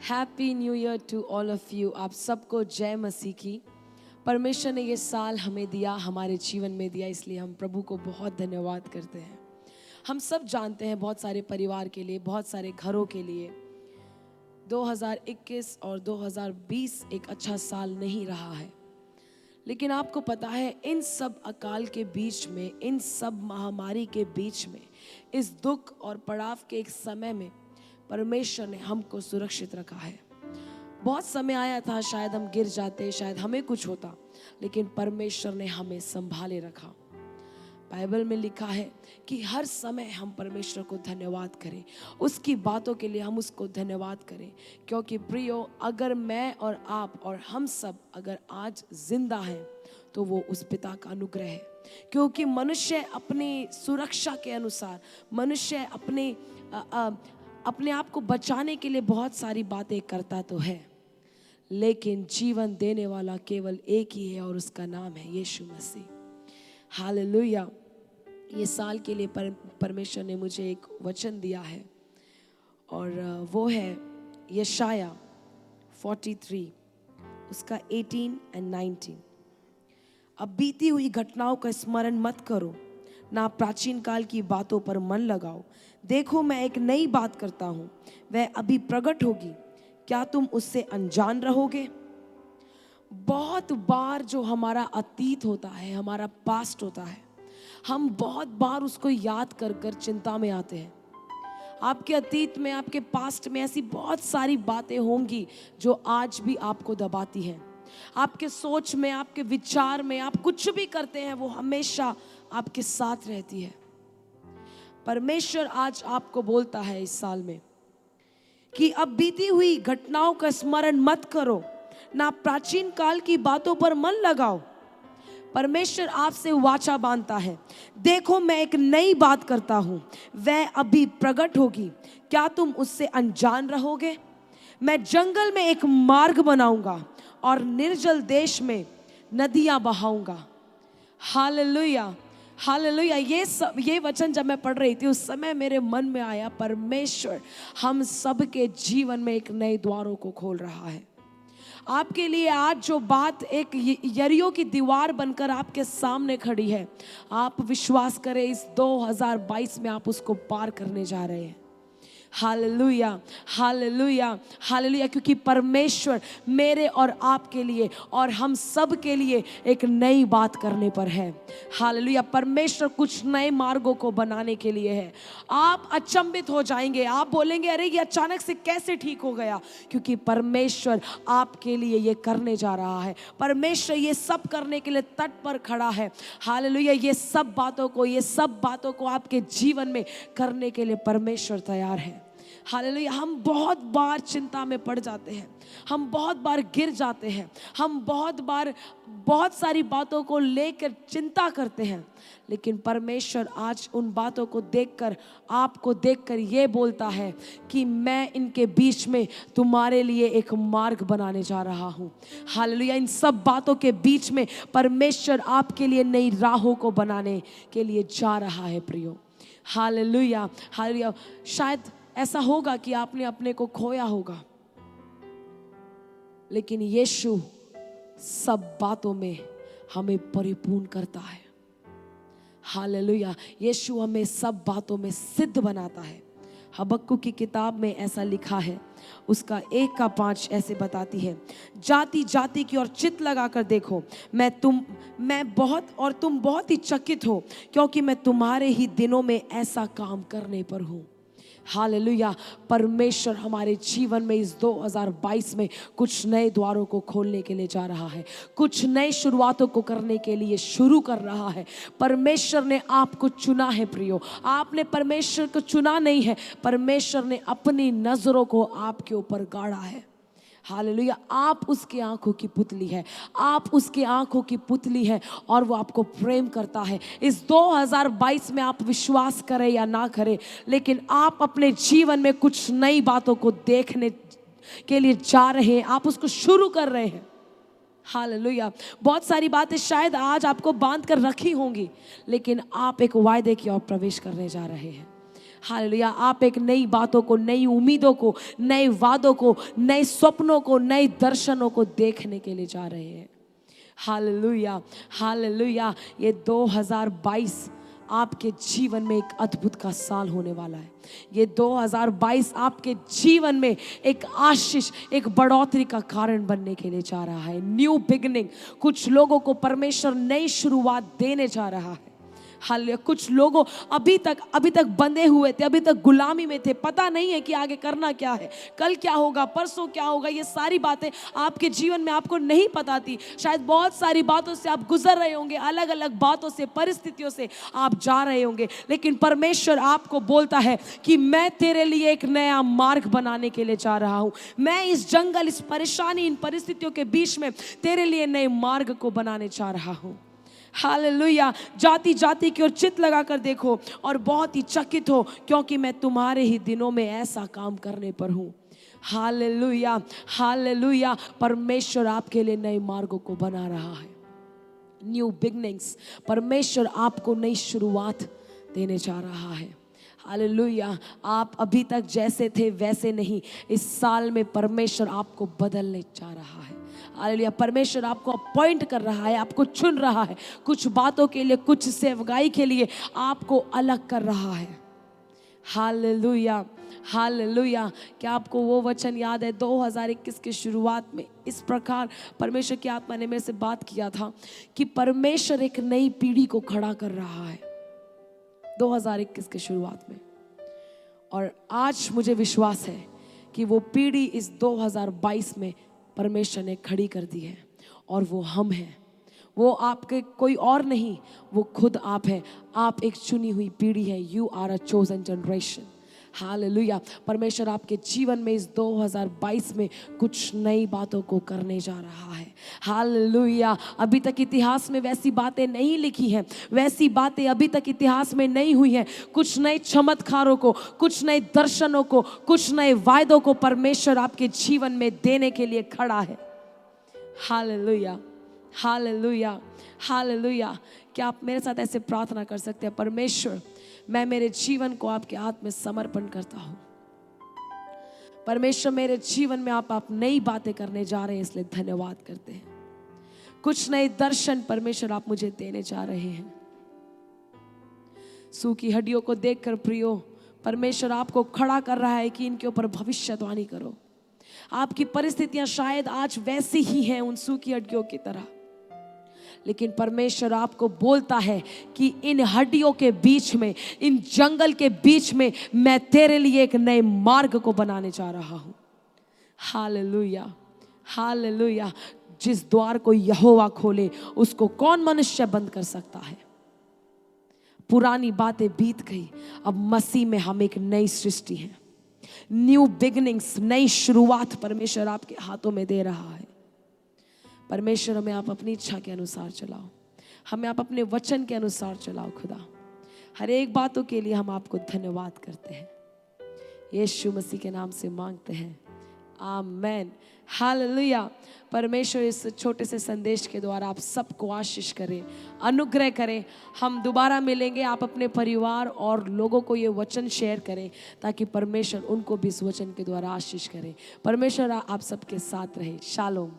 Happy new year to all of you. आप सबको जय मसीह की। परमेश्वर ने ये साल हमें दिया, हमारे जीवन में दिया, इसलिए हम प्रभु को बहुत धन्यवाद करते हैं। हम सब जानते हैं बहुत सारे परिवार के लिए, बहुत सारे घरों के लिए 2021 और 2020 एक अच्छा साल नहीं रहा है। लेकिन आपको पता है, इन सब अकाल के बीच में, इन सब महामारी के बीच में, इस दुख और पड़ाव के एक समय में परमेश्वर ने हमको सुरक्षित रखा है। बहुत समय आया था, शायद हम गिर जाते, शायद हमें कुछ होता, लेकिन परमेश्वर ने हमें संभाले रखा। बाइबल में लिखा है कि हर समय हम परमेश्वर को धन्यवाद करें, उसकी बातों के लिए हम उसको धन्यवाद करें। क्योंकि प्रियो, अगर मैं और आप और हम सब अगर आज जिंदा हैं तो वो उस पिता का अनुग्रह है। क्योंकि मनुष्य अपनी सुरक्षा के अनुसार, मनुष्य अपने आप को बचाने के लिए बहुत सारी बातें करता तो है, लेकिन जीवन देने वाला केवल एक ही है और उसका नाम है यीशु मसीह। हालेलुया। ये साल के लिए परमेश्वर ने मुझे एक वचन दिया है और वो है यशाया 43 उसका 18 और 19। अब बीती हुई घटनाओं का स्मरण मत करो, ना प्राचीन काल की बातों पर मन लगाओ। देखो, मैं एक नई बात करता हूँ, वह अभी प्रकट होगी, क्या तुम उससे अनजान रहोगे? बहुत बार जो हमारा अतीत होता है, हमारा पास्ट होता है, हम बहुत बार उसको याद कर कर चिंता में आते हैं। आपके अतीत में, आपके पास्ट में ऐसी बहुत सारी बातें होंगी जो आज भी आपको दबाती हैं। आपके सोच में, आपके विचार में, आप कुछ भी करते हैं वो हमेशा आपके साथ रहती है। परमेश्वर आज आपको बोलता है इस साल में कि अब बीती हुई घटनाओं का स्मरण मत करो, ना प्राचीन काल की बातों पर मन लगाओ। परमेश्वर आपसे वाचा बांधता है, देखो मैं एक नई बात करता हूं, वह अभी प्रकट होगी, क्या तुम उससे अनजान रहोगे? मैं जंगल में एक मार्ग बनाऊंगा और निर्जल देश में नदियां बहाऊंगा। Hallelujah, hallelujah. ये वचन जब मैं पढ़ रही थी, उस समय मेरे मन में आया, परमेश्वर हम सब के जीवन में एक नए द्वारों को खोल रहा है। आपके लिए आज जो बात एक यरीहो की दीवार बनकर आपके सामने खड़ी है, आप विश्वास करें, इस 2022 में आप उसको पार करने जा रहे हैं। Hallelujah, hallelujah, hallelujah. क्योंकि परमेश्वर मेरे और आपके लिए और हम सब के लिए एक नई बात करने पर है। हालेलुया। परमेश्वर कुछ नए मार्गों को बनाने के लिए है। आप अचंभित हो जाएंगे, आप बोलेंगे अरे ये अचानक से कैसे ठीक हो गया? क्योंकि परमेश्वर आपके लिए ये करने जा रहा है। परमेश्वर ये सब करने के लिए तट पर खड़ा है। हालेलुया। ये सब बातों को आपके जीवन में करने के लिए परमेश्वर तैयार है। हालेलुया। हम बहुत बार चिंता में पड़ जाते हैं, हम बहुत बार गिर जाते हैं, हम बहुत सारी बातों को लेकर चिंता करते हैं, लेकिन परमेश्वर आज उन बातों को देखकर, आपको देखकर ये बोलता है कि मैं इनके बीच में तुम्हारे लिए एक मार्ग बनाने जा रहा हूँ। हालेलुया। इन सब बातों के बीच में परमेश्वर आपके लिए नई राहों को बनाने के लिए जा रहा है प्रियो। Hallelujah, hallelujah. शायद ऐसा होगा कि आपने अपने को खोया होगा, लेकिन यीशु सब बातों में हमें परिपूर्ण करता है। हालेलुया। यीशु हमें सब बातों में सिद्ध बनाता है। हबक्कुक की किताब में ऐसा लिखा है, उसका 1:5 ऐसे बताती है, जाति जाति की ओर चित्त लगाकर देखो, तुम बहुत ही चकित हो, क्योंकि मैं तुम्हारे ही दिनों में ऐसा काम करने पर हूँ। हालेलुया। परमेश्वर हमारे जीवन में इस 2022 में कुछ नए द्वारों को खोलने के लिए जा रहा है, कुछ नए शुरुआतों को करने के लिए शुरू कर रहा है। परमेश्वर ने आपको चुना है प्रियो, आपने परमेश्वर को चुना नहीं है, परमेश्वर ने अपनी नजरों को आपके ऊपर गाड़ा है। हालेलुया। आप उसकी आंखों की पुतली है, आप उसकी आंखों की पुतली है और वो आपको प्रेम करता है। इस 2022 में आप विश्वास करें या ना करें, लेकिन आप अपने जीवन में कुछ नई बातों को देखने के लिए जा रहे हैं, आप उसको शुरू कर रहे हैं। हालेलुया। बहुत सारी बातें शायद आज आपको बांध कर रखी होंगी, लेकिन आप एक वायदे की ओर प्रवेश करने जा रहे हैं। हालेलुया। आप एक नई बातों को, नई उम्मीदों को, नए वादों को, नए स्वप्नों को, नए दर्शनों को देखने के लिए जा रहे हैं। Hallelujah, hallelujah. ये 2022 आपके जीवन में एक अद्भुत का साल होने वाला है। ये 2022 आपके जीवन में एक आशीष, एक बढ़ोतरी का कारण बनने के लिए जा रहा है। New beginning. कुछ लोगों को परमेश्वर नई शुरुआत देने जा रहा है। हालेलुया। कुछ लोगों अभी तक बंधे हुए थे, अभी तक गुलामी में थे, पता नहीं है कि आगे करना क्या है, कल क्या होगा, परसों क्या होगा। ये सारी बातें आपके जीवन में आपको नहीं पता थी। शायद बहुत सारी बातों से आप गुजर रहे होंगे, अलग अलग बातों से, परिस्थितियों से आप जा रहे होंगे, लेकिन परमेश्वर आपको बोलता है कि मैं तेरे लिए एक नया मार्ग बनाने के लिए जा रहा हूं। मैं इस जंगल, इस परेशानी, इन परिस्थितियों के बीच में तेरे लिए नए मार्ग को बनाने जा रहा हूं। हालेलुया। जाति जाति की ओर चित्त लगा कर देखो और बहुत ही चकित हो, क्योंकि मैं तुम्हारे ही दिनों में ऐसा काम करने पर हूँ। Hallelujah, hallelujah. परमेश्वर आपके लिए नए मार्गों को बना रहा है। New beginnings. परमेश्वर आपको नई शुरुआत देने जा रहा है। हालेलुया। आप अभी तक जैसे थे वैसे नहीं, इस साल में परमेश्वर आपको बदलने जा रहा है। हालेलुया। परमेश्वर आपको अपॉइंट कर रहा है, आपको चुन रहा है, कुछ बातों के लिए, कुछ सेवकाई के लिए आपको अलग कर रहा है। Hallelujah, hallelujah. क्या आपको वो वचन याद है 2021 की शुरुआत में इस प्रकार परमेश्वर की आत्मा ने मेरे से बात किया था कि परमेश्वर एक नई पीढ़ी को खड़ा कर रहा है 2021 की शुरुआत में। और आज मुझे विश्वास है कि वो पीढ़ी इस 2022 में परमेश्वर ने खड़ी कर दी है, और वो हम हैं। वो आपके कोई और नहीं, वो खुद आप हैं। आप एक चुनी हुई पीढ़ी है। You are a chosen generation. Hallelujah. परमेश्वर आपके जीवन में इस 2022 में कुछ नई बातों को करने जा रहा है। हालेलुया। अभी तक इतिहास में वैसी बातें नहीं लिखी हैं, वैसी बातें अभी तक इतिहास में नहीं हुई हैं। कुछ नए चमत्कारों को, कुछ नए दर्शनों को, कुछ नए वायदों को परमेश्वर आपके जीवन में देने के लिए खड़ा है। Hallelujah, hallelujah, hallelujah. क्या आप मेरे साथ ऐसे प्रार्थना कर सकते हैं? परमेश्वर, मैं मेरे जीवन को आपके हाथ में समर्पण करता हूँ। परमेश्वर, मेरे जीवन में आप नई बातें करने जा रहे हैं, इसलिए धन्यवाद करते हैं। कुछ नए दर्शन परमेश्वर आप मुझे देने जा रहे हैं। सूखी हड्डियों को देखकर प्रियो, परमेश्वर आपको खड़ा कर रहा है कि इनके ऊपर भविष्यवाणी करो। आपकी परिस्थितियां शायद आज वैसी ही हैं, उन सूखी हड्डियों की तरह, लेकिन परमेश्वर आपको बोलता है कि इन हड्डियों के बीच में, इन जंगल के बीच में मैं तेरे लिए एक नए मार्ग को बनाने जा रहा हूं। Hallelujah, hallelujah. जिस द्वार को यहोवा खोले उसको कौन मनुष्य बंद कर सकता है? पुरानी बातें बीत गई, अब मसीह में हम एक नई सृष्टि हैं। न्यू बिगिनिंग्स, नई शुरुआत परमेश्वर आपके हाथों में दे रहा है। परमेश्वर, हमें आप अपनी इच्छा के अनुसार चलाओ, हमें आप अपने वचन के अनुसार चलाओ। खुदा, हर एक बातों के लिए हम आपको धन्यवाद करते हैं। यीशु मसीह के नाम से मांगते हैं, आमेन। हालेलुया। परमेश्वर इस छोटे से संदेश के द्वारा आप सबको आशीष करें, अनुग्रह करें। हम दोबारा मिलेंगे। आप अपने परिवार और लोगों को ये वचन शेयर करें ताकि परमेश्वर उनको भी इस वचन के द्वारा आशीष करें। परमेश्वर आप सबके साथ रहे। शालोम।